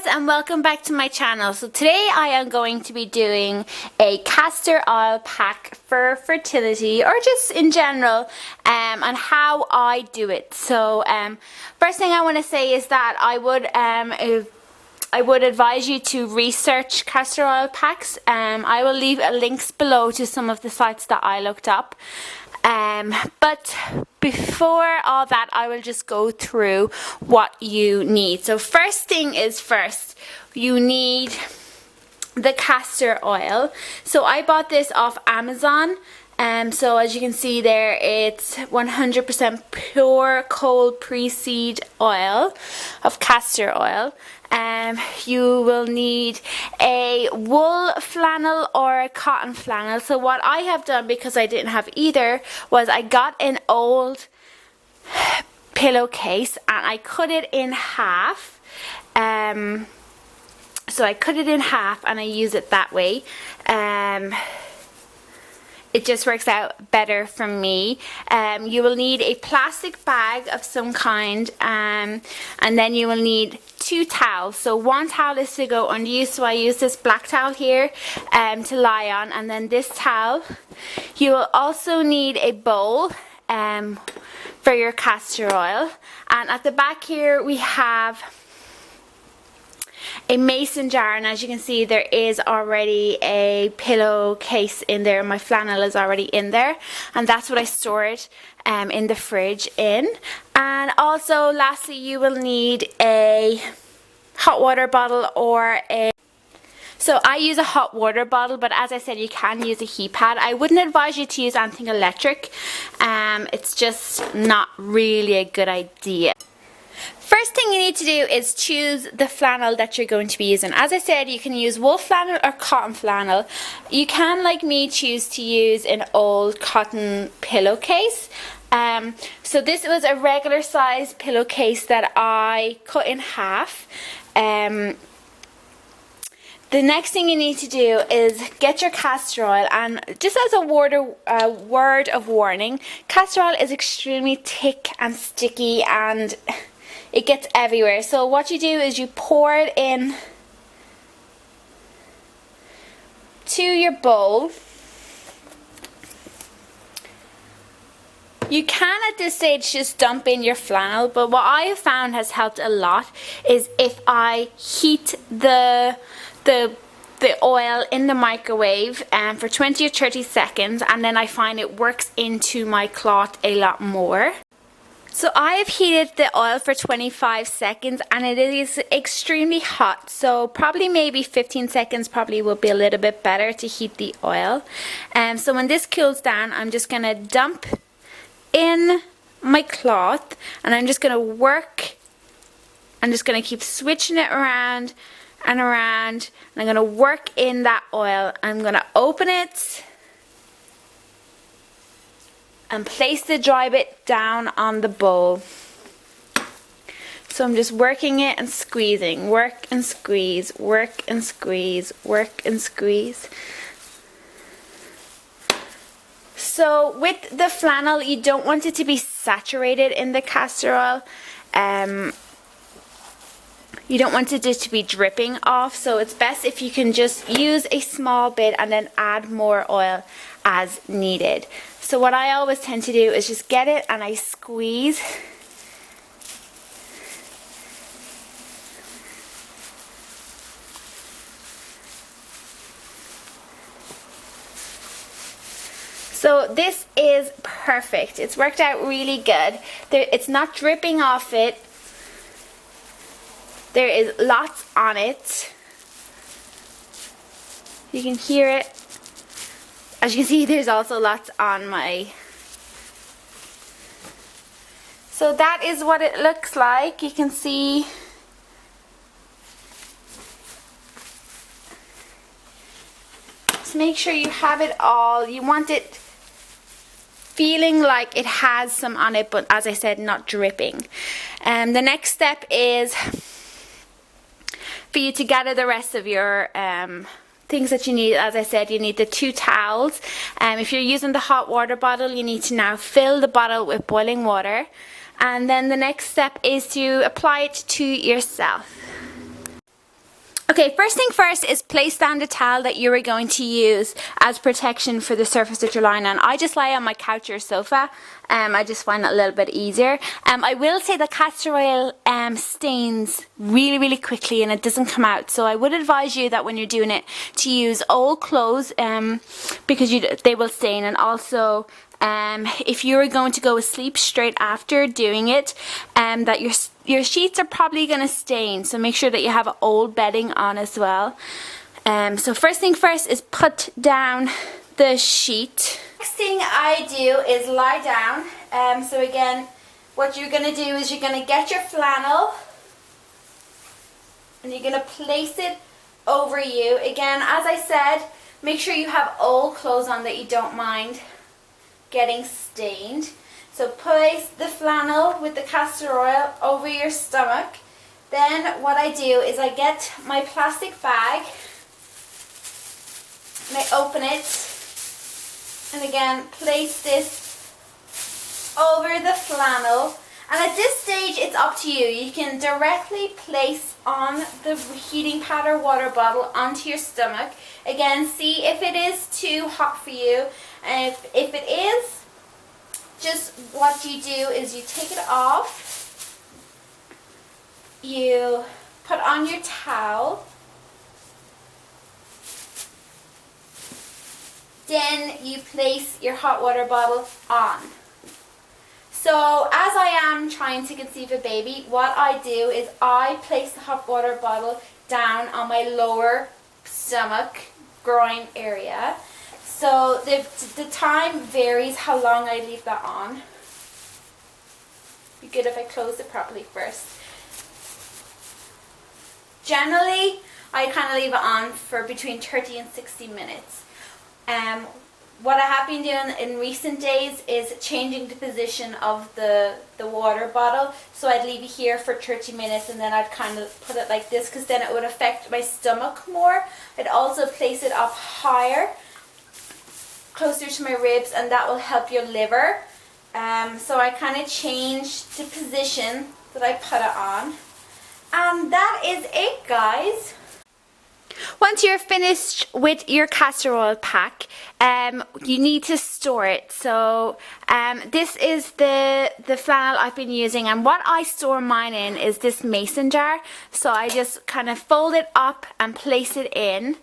guys, and welcome back to my channel. So today I am going to be doing a castor oil pack for fertility, or just in general, and how I do it. So first thing I want to say is that I would advise you to research castor oil packs. I will leave links below to some of the sites that I looked up. But before all that, I will just go through what you need. So first thing is first, you need the castor oil. So I bought this off Amazon. So as you can see there, it's 100% pure cold pre-seed oil of castor oil. You will need a wool flannel or a cotton flannel. So what I have done, because I didn't have either, was I got an old pillowcase and I cut it in half. So I cut it in half and I use it that way. It just works out better for me. You will need a plastic bag of some kind, and then you will need 2 towels. So one towel is to go under you, so I use this black towel here to lie on, and then this towel. You will also need a bowl for your castor oil, and at the back here we have a mason jar, and as you can see there is already a pillowcase in there. My flannel is already in there, and that's what I stored in the fridge in. And also lastly, you will need a hot water bottle or a... So I use a hot water bottle, but as I said, you can use a heat pad. I wouldn't advise you to use anything electric. It's just not really a good idea. First thing you need to do is choose the flannel that you're going to be using. As I said, you can use wool flannel or cotton flannel. You can, like me, choose to use an old cotton pillowcase. So this was a regular size pillowcase that I cut in half. The next thing you need to do is get your castor oil, and just as a word of warning, castor oil is extremely thick and sticky and it gets everywhere. So what you do is you pour it in to your bowl. You can at this stage just dump in your flannel, but what I have found has helped a lot is if I heat the oil in the microwave for 20 or 30 seconds, and then I find it works into my cloth a lot more. So I have heated the oil for 25 seconds and it is extremely hot, so probably maybe 15 seconds probably will be a little bit better to heat the oil. So when this cools down, I'm just going to dump in my cloth and I'm just going to work. I'm just going to keep switching it around and around, and I'm going to work in that oil. I'm going to open it and place the dry bit down on the bowl. So I'm just working it and squeezing, work and squeeze, work and squeeze, work and squeeze. So with the flannel, you don't want it to be saturated in the castor oil. You don't want it to be dripping off, so it's best if you can just use a small bit and then add more oil as needed. So what I always tend to do is just get it and I squeeze. So this is perfect. It's worked out really good. It's not dripping off it. There is lots on it. You can hear it. As you can see, there's also lots on my... So that is what it looks like. You can see just make sure you have it all. You want it feeling like it has some on it, but as I said, not dripping. The next step is for you to gather the rest of your things that you need. As I said, you need the 2 towels. If you're using the hot water bottle, you need to now fill the bottle with boiling water. And then the next step is to apply it to yourself. Okay, first thing first is place down the towel that you are going to use as protection for the surface that you're lying on. I just lie on my couch or sofa. I just find it a little bit easier. I will say that castor oil stains really, really quickly and it doesn't come out. So I would advise you that when you're doing it to use old clothes because they will stain. And also if you're going to go to sleep straight after doing it, that your sheets are probably going to stain, so make sure that you have old bedding on as well. So first thing first is put down the sheet. Next thing I do is lie down. So again, what you're going to do is you're going to get your flannel and you're going to place it over you. Again, as I said, make sure you have old clothes on that you don't mind getting stained. So place the flannel with the castor oil over your stomach. Then what I do is I get my plastic bag and I open it and again place this over the flannel. And at this stage it's up to you. You can directly place on the heating pad or water bottle onto your stomach. Again, see if it is too hot for you. And if it is, just what you do is you take it off, you put on your towel, then you place your hot water bottle on. So as I am trying to conceive a baby, what I do is I place the hot water bottle down on my lower stomach, groin area. So the time varies how long I leave that on. Be good if I close it properly first. Generally, I kind of leave it on for between 30 and 60 minutes. What I have been doing in recent days is changing the position of the water bottle. So I'd leave it here for 30 minutes and then I'd kind of put it like this because then it would affect my stomach more. I'd also place it up higher, closer to my ribs, and that will help your liver. So I kind of changed the position that I put it on. And that is it, guys. Once you're finished with your castor oil pack, you need to store it. So this is the flannel I've been using, and what I store mine in is this mason jar. So I just kind of fold it up and place it in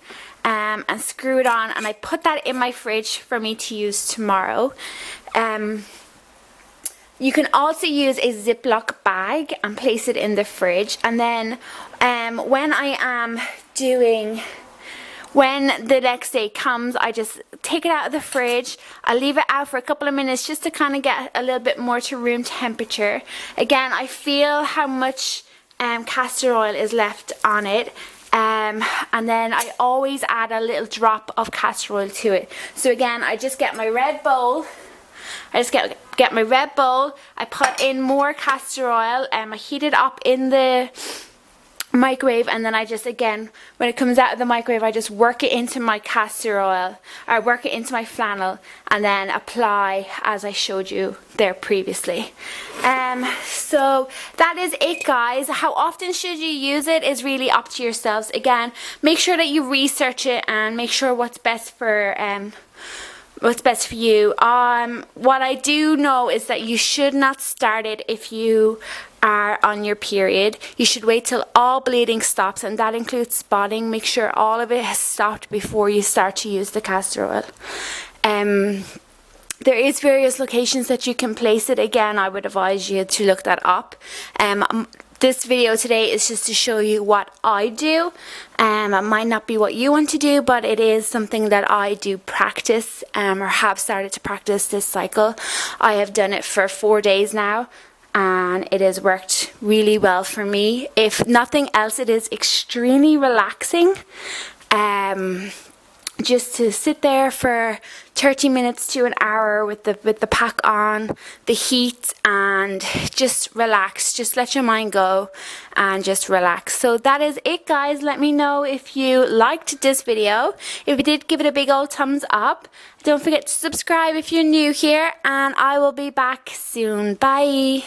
and screw it on, and I put that in my fridge for me to use tomorrow. You can also use a Ziploc bag and place it in the fridge, and then when the next day comes, I just take it out of the fridge. I leave it out for a couple of minutes just to kind of get a little bit more to room temperature. Again, I feel how much castor oil is left on it. And then I always add a little drop of castor oil to it. So again, I just get my red bowl. I just get my red bowl. I put in more castor oil and I heat it up in the microwave, and then I just, again, when it comes out of the microwave, I just work it into my castor oil, or work it into my flannel, and then apply as I showed you there previously. So that is it, guys. How often should you use it is really up to yourselves. Again, make sure that you research it and make sure what's best for you. What I do know is that you should not start it if you are on your period. You should wait till all bleeding stops, and that includes spotting. Make sure all of it has stopped before you start to use the castor oil. There is various locations that you can place it. Again, I would advise you to look that up. This video today is just to show you what I do. It might not be what you want to do, but it is something that I do practice, or have started to practice this cycle. I have done it for 4 days now, and it has worked really well for me. If nothing else, it is extremely relaxing. Just to sit there for 30 minutes to an hour with the pack on, the heat, and just relax. Just let your mind go and just relax. So that is it, guys. Let me know if you liked this video. If you did, give it a big old thumbs up. Don't forget to subscribe if you're new here, and I will be back soon. Bye.